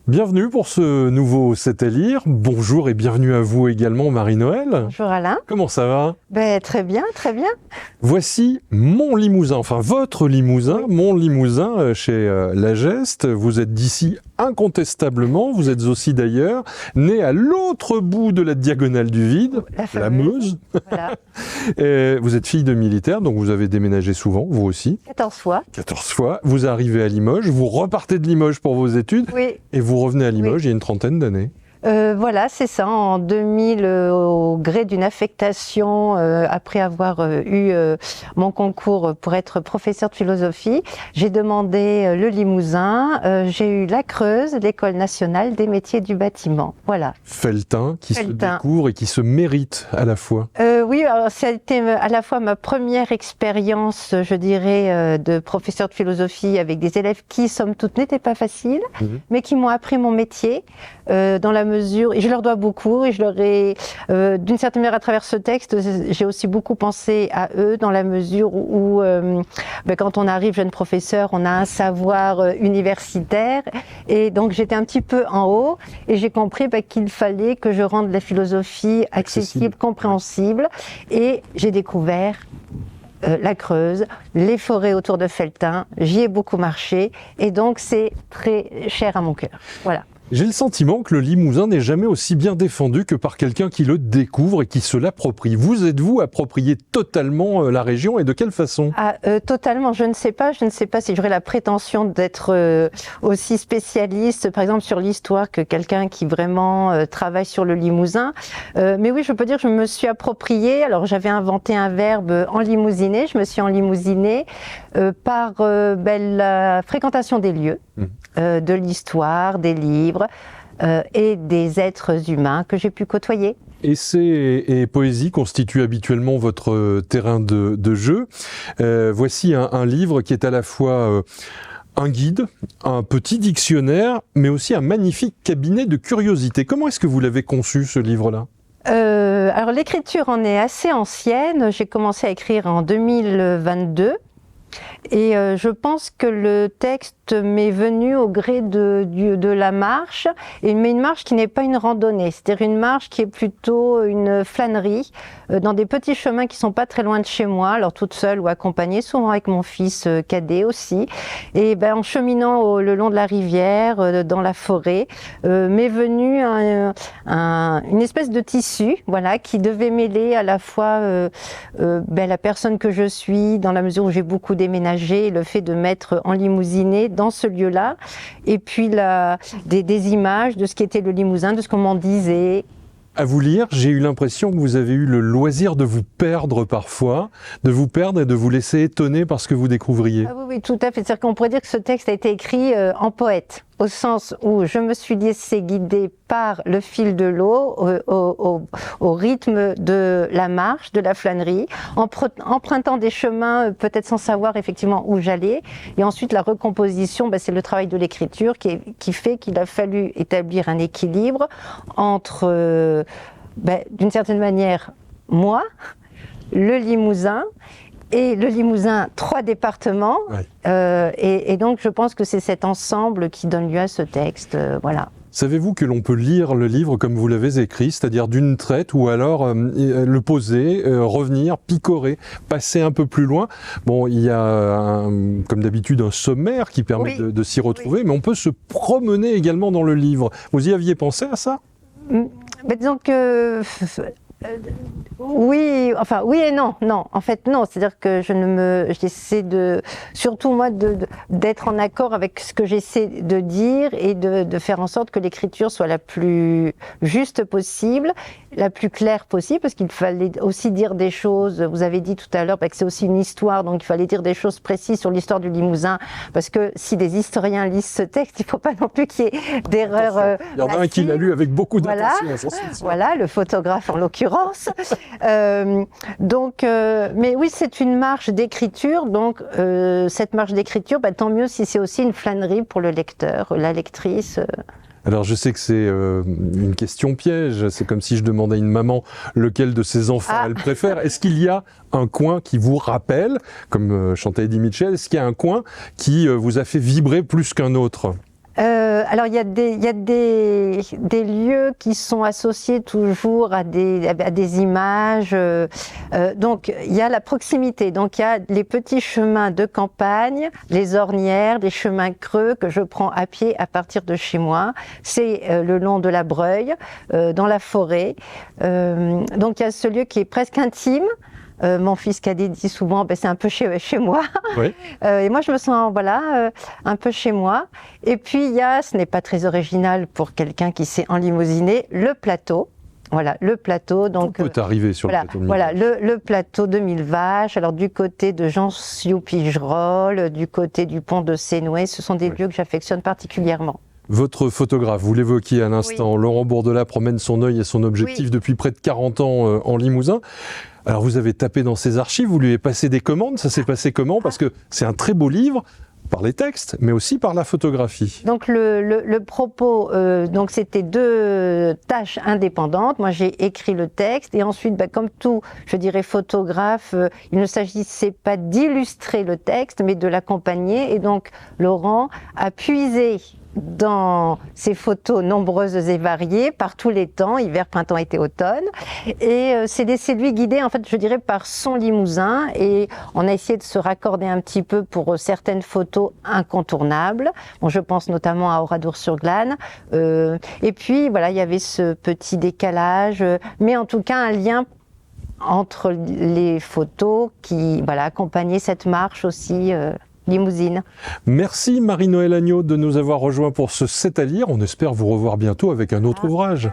Bienvenue pour ce nouveau C'est à lire. Bonjour et bienvenue à vous également, Marie-Noël. Bonjour Alain. Comment ça va ? Très bien, très bien. Voici mon Limousin, enfin votre Limousin, mon Limousin chez La Geste. Vous êtes d'ici incontestablement, vous êtes aussi d'ailleurs né à l'autre bout de la diagonale du vide, la Meuse. Voilà. Vous êtes fille de militaire, donc vous avez déménagé souvent, vous aussi. 14 fois. 14 fois. Vous arrivez à Limoges, vous repartez de Limoges pour vos études. Oui. Et vous revenez à Limoges il y a une trentaine d'années. Voilà, c'est ça. En 2000, au gré d'une affectation, après avoir eu mon concours pour être professeur de philosophie, j'ai demandé le Limousin. J'ai eu la Creuse, l'École nationale des métiers du bâtiment. Voilà. Felletin, qui se découvre et qui se mérite à la fois. Oui, alors ça a été à la fois ma première expérience, je dirais, de professeur de philosophie avec des élèves qui, somme toute, n'étaient pas faciles, mais qui m'ont appris mon métier dans la mesure, et je leur dois beaucoup, et je leur ai, d'une certaine manière, à travers ce texte, j'ai aussi beaucoup pensé à eux dans la mesure où, quand on arrive jeune professeur, on a un savoir universitaire, et donc j'étais un petit peu en haut, et j'ai compris qu'il fallait que je rende la philosophie accessible, compréhensible, et j'ai découvert la Creuse, les forêts autour de Felletin, j'y ai beaucoup marché, et donc c'est très cher à mon cœur. Voilà. J'ai le sentiment que le Limousin n'est jamais aussi bien défendu que par quelqu'un qui le découvre et qui se l'approprie. Vous êtes-vous approprié totalement la région et de quelle façon ? Totalement, je ne sais pas si j'aurais la prétention d'être aussi spécialiste, par exemple sur l'histoire, que quelqu'un qui vraiment travaille sur le Limousin. Mais oui, je peux dire que je me suis approprié, alors j'avais inventé un verbe enlimousiné, je me suis enlimousinée par la fréquentation des lieux, de l'histoire, des livres, et des êtres humains que j'ai pu côtoyer. Essais et poésie constituent habituellement votre terrain de jeu. Voici un livre qui est à la fois un guide, un petit dictionnaire, mais aussi un magnifique cabinet de curiosités. Comment est-ce que vous l'avez conçu, ce livre-là ? Alors l'écriture en est assez ancienne. J'ai commencé à écrire en 2022. Et je pense que le texte m'est venu au gré de la marche, mais une marche qui n'est pas une randonnée, c'est-à-dire une marche qui est plutôt une flânerie, dans des petits chemins qui sont pas très loin de chez moi, alors toute seule ou accompagnée, souvent avec mon fils cadet aussi. Et en cheminant le long de la rivière, dans la forêt, m'est venu une espèce de tissu, voilà, qui devait mêler à la fois la personne que je suis, dans la mesure où j'ai beaucoup déménagé, le fait de m'être enlimousinée dans ce lieu-là, et puis des images de ce qu'était le Limousin, de ce qu'on m'en disait. À vous lire, j'ai eu l'impression que vous avez eu le loisir de vous perdre parfois, de vous perdre et de vous laisser étonner par ce que vous découvriez. Oui, tout à fait. C'est-à-dire qu'on pourrait dire que ce texte a été écrit en poète, au sens où je me suis laissée guider par le fil de l'eau, au rythme de la marche, de la flânerie, empruntant des chemins peut-être sans savoir effectivement où j'allais. Et ensuite, la recomposition, c'est le travail de l'écriture qui fait qu'il a fallu établir un équilibre entre, d'une certaine manière, moi, le Limousin, et le Limousin, 3 départements, et donc je pense que c'est cet ensemble qui donne lieu à ce texte, voilà. Savez-vous que l'on peut lire le livre comme vous l'avez écrit, c'est-à-dire d'une traite, ou alors le poser, revenir, picorer, passer un peu plus loin ? Bon, il y a, comme d'habitude, un sommaire qui permet de s'y retrouver, mais on peut se promener également dans le livre. Vous y aviez pensé à ça ? Disons que... oui et non. En fait, non. C'est-à-dire que j'essaie surtout moi, d'être en accord avec ce que j'essaie de dire et de faire en sorte que l'écriture soit la plus juste possible, la plus claire possible, parce qu'il fallait aussi dire des choses. Vous avez dit tout à l'heure que c'est aussi une histoire, donc il fallait dire des choses précises sur l'histoire du Limousin, parce que si des historiens lisent ce texte, il ne faut pas non plus qu'il y ait d'erreurs. Il y en a un qui l'a lu avec beaucoup d'attention. Voilà, le photographe en l'occurrence. Mais oui, c'est une marche d'écriture, donc cette marche d'écriture, tant mieux si c'est aussi une flânerie pour le lecteur, la lectrice. Alors je sais que c'est une question piège, c'est comme si je demandais à une maman lequel de ses enfants elle préfère. Est-ce qu'il y a un coin qui vous rappelle, comme chantait Eddie Mitchell, est-ce qu'il y a un coin qui vous a fait vibrer plus qu'un autre ? Alors il y a des lieux qui sont associés toujours à des images. Donc il y a la proximité. Donc il y a les petits chemins de campagne, les ornières, des chemins creux que je prends à pied à partir de chez moi. C'est le long de la Breuil, dans la forêt. Donc il y a ce lieu qui est presque intime. Mon fils cadet dit souvent, c'est un peu chez moi. Oui. Et moi, je me sens un peu chez moi. Et puis, il y a, ce n'est pas très original pour quelqu'un qui s'est enlimousiné, le plateau. Voilà, le plateau. Donc, tout peut arriver sur voilà, le plateau de voilà, le plateau de Mille Vaches. Alors, du côté de Jean-Siou-Pigerolles, du côté du pont de Sénoué, ce sont des lieux que j'affectionne particulièrement. Votre photographe, vous l'évoquiez à l'instant, Laurent Bourdelat promène son œil et son objectif depuis près de 40 ans en Limousin. Alors vous avez tapé dans ses archives, vous lui avez passé des commandes, ça s'est passé comment? Parce que c'est un très beau livre, par les textes, mais aussi par la photographie. Donc le propos, donc c'était 2 tâches indépendantes. Moi j'ai écrit le texte et ensuite, comme tout, je dirais photographe, il ne s'agissait pas d'illustrer le texte, mais de l'accompagner. Et donc Laurent a puisé dans ces photos nombreuses et variées, par tous les temps, hiver, printemps, été, automne, et s'est laissé lui guider, en fait, je dirais, par son Limousin, et on a essayé de se raccorder un petit peu pour certaines photos incontournables. Bon, je pense notamment à Oradour-sur-Glane, et puis voilà, il y avait ce petit décalage, mais en tout cas un lien entre les photos qui, accompagnaient cette marche aussi. Limousine. Merci Marie-Noëlle Agneau de nous avoir rejoints pour ce C'est à lire. On espère vous revoir bientôt avec un autre ouvrage.